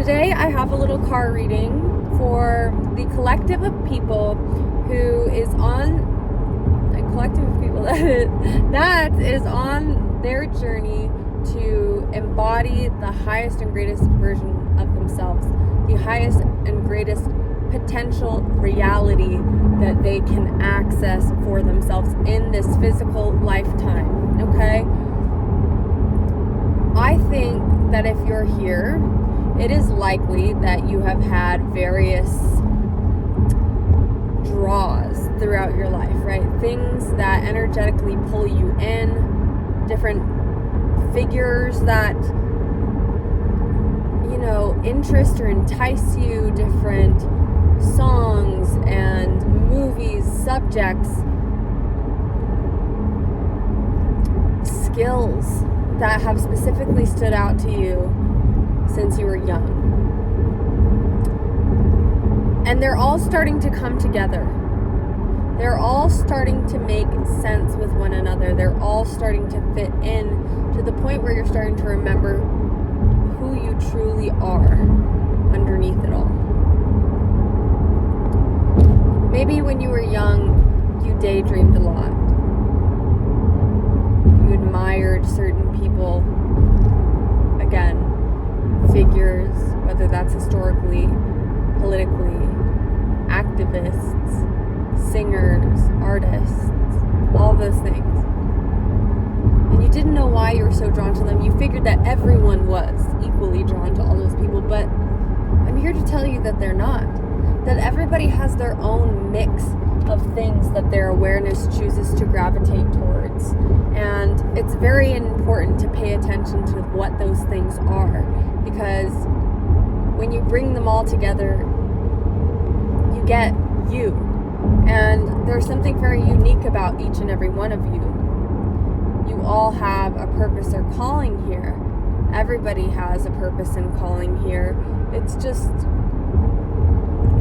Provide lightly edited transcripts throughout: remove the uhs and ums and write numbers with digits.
Today I have a little card reading for the collective of people who is on that is on their journey to embody the highest and greatest version of themselves, the highest and greatest potential reality that they can access for themselves in this physical lifetime. Okay? I think that if you're here, it is likely that you have had various draws throughout your life, right? Things that energetically pull you in, different figures that, interest or entice you, different songs and movies, subjects, skills that have specifically stood out to you since you were young. And they're all starting to come together. They're all starting to make sense with one another. They're all starting to fit in to the point where you're starting to remember who you truly are underneath it all. Maybe when you were young, you daydreamed a lot. You admired certain people. Again, figures, whether that's historically, politically, activists, singers, artists, all those things. And you didn't know why you were so drawn to them. You figured that everyone was equally drawn to all those people, but I'm here to tell you that they're not. That everybody has their own mix of things that their awareness chooses to gravitate towards. And it's very important to pay attention to what those things are, because when you bring them all together, you get you. And there's something very unique about each and every one of you. You all have a purpose or calling here. Everybody has a purpose and calling here. It's just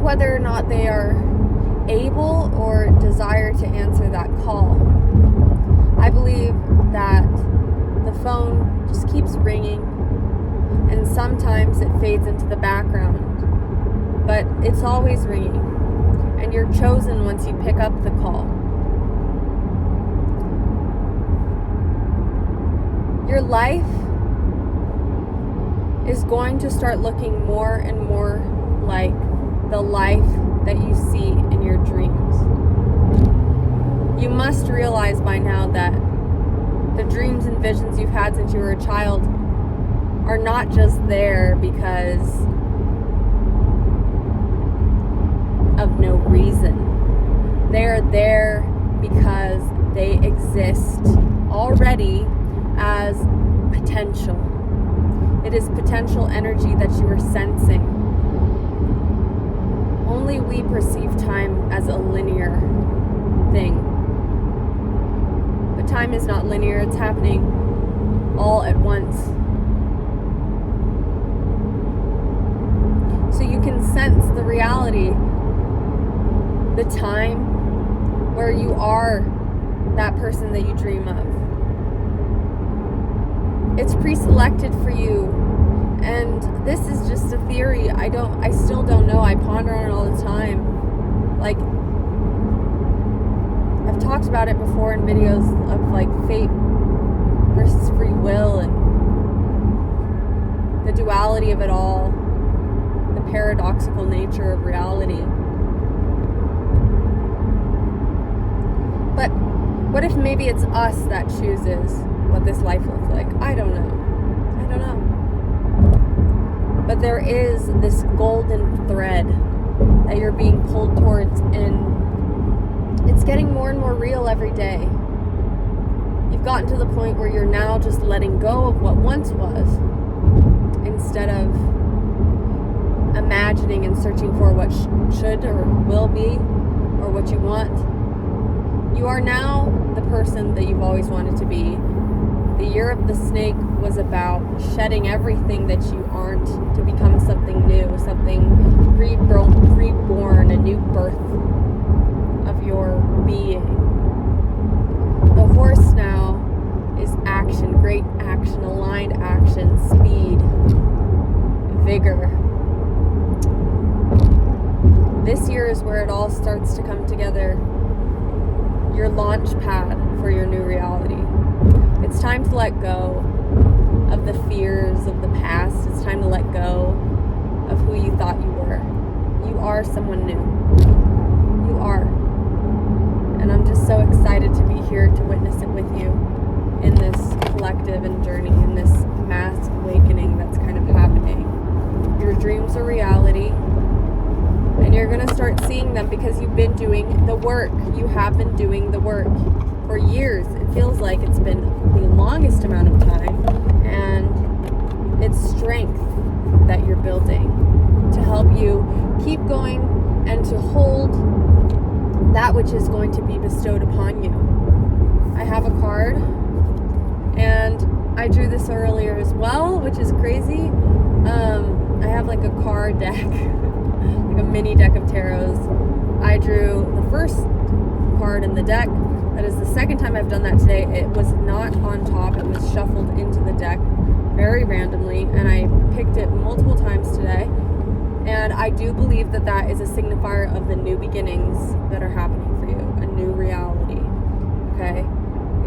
whether or not they are able or desire to answer that call. I believe that the phone just keeps ringing, and sometimes it fades into the background, but it's always ringing, and you're chosen once you pick up the call. Your life is going to start looking more and more like the life that you see in your dreams. You must realize by now that the dreams and visions you've had since you were a child are not just there because of no reason. They're there because they exist already as potential. It is potential energy that you are sensing. Only we perceive time as a linear thing. But time is not linear, it's happening all at once. So you can sense the reality, the time where you are that person that you dream of. It's pre-selected for you, and this is just a theory. I still don't know. I ponder on it all the time. Like, I've talked about it before in videos of like fate versus free will and the duality of it all, the paradoxical nature of reality. But what if maybe it's us that chooses what this life looks like? I don't know. But there is this golden thread that you're being pulled towards, and it's getting more and more real every day. You've gotten to the point where you're now just letting go of what once was, instead of imagining and searching for what should or will be, or what you want. You are now the person that you've always wanted to be. The year of the snake was about shedding everything that you aren't to become something new, something reborn, a new birth of your being. The horse now is action, great action, aligned action, speed, vigor, This year is where it all starts to come together. Your launch pad for your new reality. It's time to let go of the fears of the past. It's time to let go of who you thought you were. You are someone new. You are. And I'm just so excited to be here to witness it with you in this collective and journey, in this mass awakening that's kind of happening. Your dreams are reality. And you're going to start seeing them because you've been doing the work. You have been doing the work for years. It feels like it's been the longest amount of time. And it's strength that you're building to help you keep going and to hold that which is going to be bestowed upon you. I have a card, and I drew this earlier as well, which is crazy. I have like a card deck, like a mini deck of tarots. I drew the first card in the deck. That is the second time I've done that today. It was not on top. It was shuffled into the deck very randomly, and I picked it multiple times today. And I do believe that that is a signifier of the new beginnings that are happening for you, a new reality. Okay?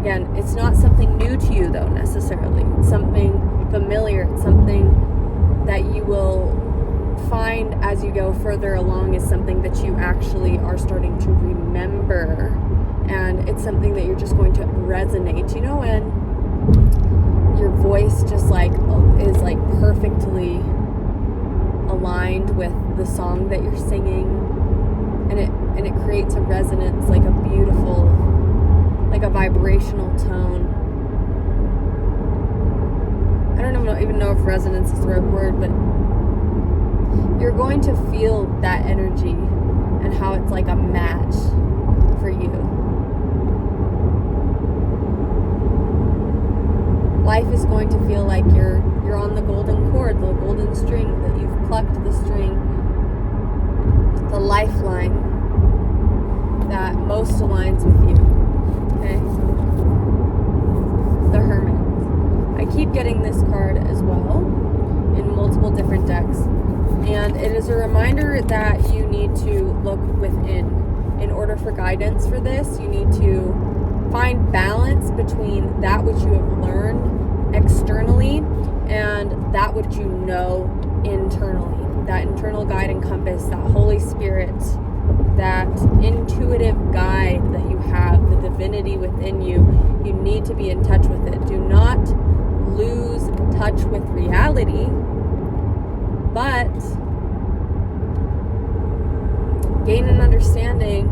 Again, it's not something new to you, though, necessarily. It's something familiar. It's something that you will find as you go further along is something that you actually are starting to remember. And it's something that you're just going to resonate. You know when your voice just like is like perfectly aligned with the song that you're singing, and it creates a resonance, like a beautiful, like a vibrational tone. I don't even know if resonance is the right word, but you're going to feel that energy and how it's like a match for you. Life is going to feel like you're on the golden cord, the golden string, that you've plucked the string, the lifeline that most aligns with you. Okay? The Hermit. I keep getting this card as well in multiple different decks, and it is a reminder that you need to look within. In order for guidance for this, you need to find balance between that which you have learned externally and that which you know internally. That internal guide and compass, that Holy Spirit, that intuitive guide that you have, the divinity within you. You need to be in touch with it. Do not lose touch with reality, but gain an understanding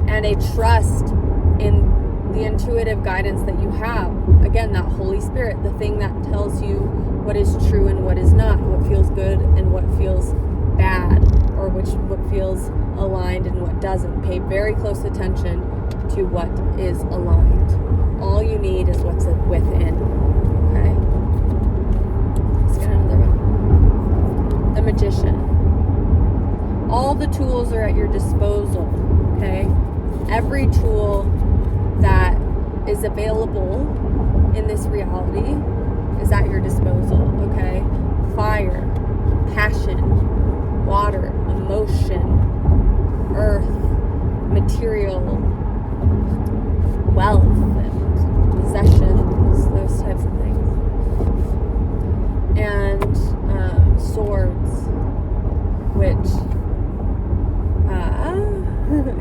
and a trust in the intuitive guidance that you have. Again, that Holy Spirit, the thing that tells you what is true and what is not, what feels good and what feels bad, or what feels aligned and what doesn't. Pay very close attention to what is aligned. All you need is what's within. Okay? Let's get another one. The Magician. All the tools are at your disposal. Okay? Every tool that is available in this reality is at your disposal. Okay? Fire, passion, water, emotion, earth, material, wealth, and possessions, those types of things. And swords, which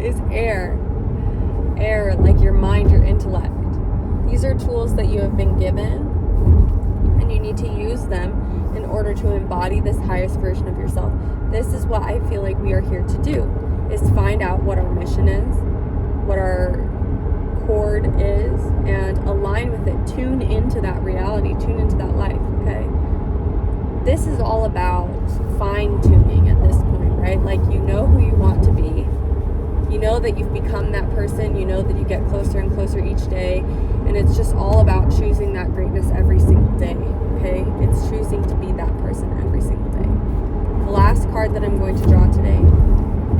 is air, like your mind, your intellect. These are tools that you have been given, and you need to use them in order to embody this highest version of yourself. This is what I feel like we are here to do, is find out what our mission is, what our cord is, and align with it. Tune into that reality, tune into that life, okay? This is all about fine-tuning at this point, right? Like, you know who you want to be. You know that you've become that person. You know that you get closer and closer each day. And it's just all about choosing that greatness every single day, okay? It's choosing to be that person every single day. The last card that I'm going to draw today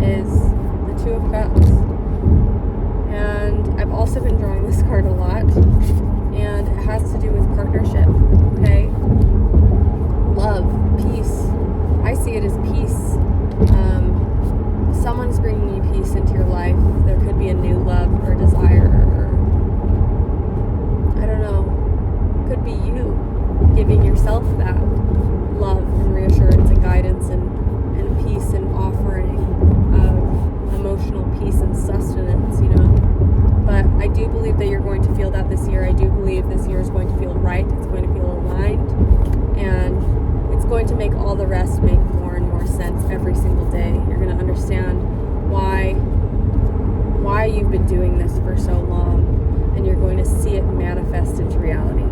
is the Two of Cups. And I've also been drawing this card a lot. And it has to do with partnership, okay? Love, peace. I see it as peace. Someone giving yourself that love and reassurance and guidance and peace and offering of emotional peace and sustenance, But I do believe that you're going to feel that this year. I do believe this year is going to feel right. It's going to feel aligned. And it's going to make all the rest make more and more sense every single day. You're going to understand why you've been doing this for so long. And you're going to see it manifest into reality.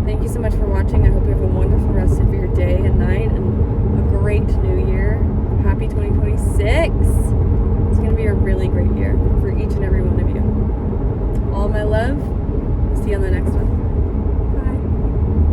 Thank you so much for watching. I hope you have a wonderful rest of your day and night and a great new year. Happy 2026. It's going to be a really great year for each and every one of you. All my love. See you on the next one.